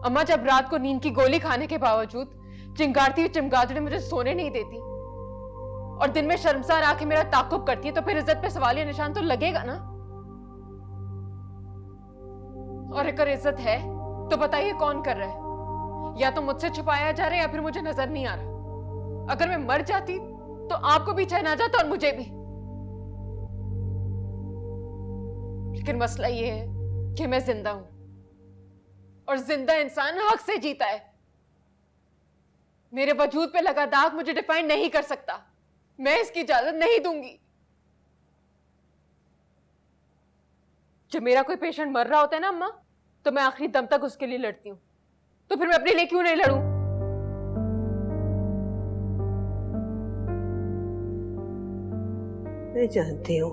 अम्मा जब रात को नींद की गोली खाने के बावजूद चिंगारती हुई चमगादड़ मुझे सोने नहीं देती और दिन में शर्मसार आके मेरा ताकुब करती है, तो फिर इज्जत पे सवालिया निशान तो लगेगा ना। और अगर इज्जत है तो बताइए कौन कर रहा है? या तो मुझसे छुपाया जा रहा है या फिर मुझे नजर नहीं आ रहा। अगर मैं मर जाती तो आपको भी चैन आ जाता और मुझे भी। लेकिन मसला ये है कि मैं जिंदा हूं और जिंदा इंसान हक से जीता है। मेरे वजूद पे लगा दाग मुझे डिफाइन नहीं कर सकता। मैं इसकी इजाजत नहीं दूंगी। जब मेरा कोई पेशेंट मर रहा होता है ना अम्मा, तो मैं आखिरी दम तक उसके लिए लड़ती हूं। तो फिर मैं अपने लिए क्यों नहीं लड़ूं? मैं जानती हूँ,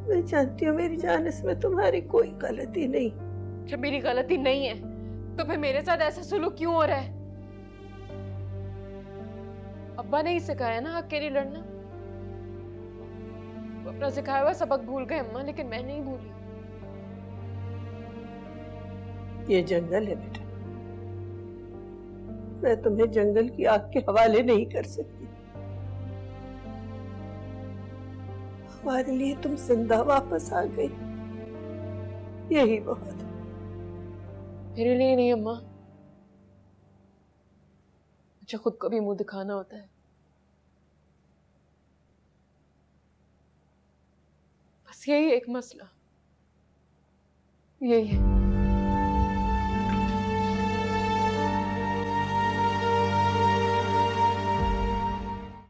मैं जानती हूँ मेरी जान, इसमें तुम्हारी कोई गलती नहीं। जब मेरी गलती नहीं है तो फिर मेरे साथ ऐसा सुलूक क्यों हो रहा है? अब्बा ने ही सिखाया ना हक के लिए लड़ना। वो अपना सिखाया हुआ सबक भूल गए अम्मा, लेकिन मैं नहीं भूली। ये जंगल है बेटा, मैं तुम्हें जंगल की आग के हवाले नहीं कर सकती। हमारे लिए तुम जिंदा वापस आ गई, यही बहुत है। मेरे लिए नहीं अम्मा, मुझे खुद को भी मुंह दिखाना होता है। बस यही एक मसला, यही है।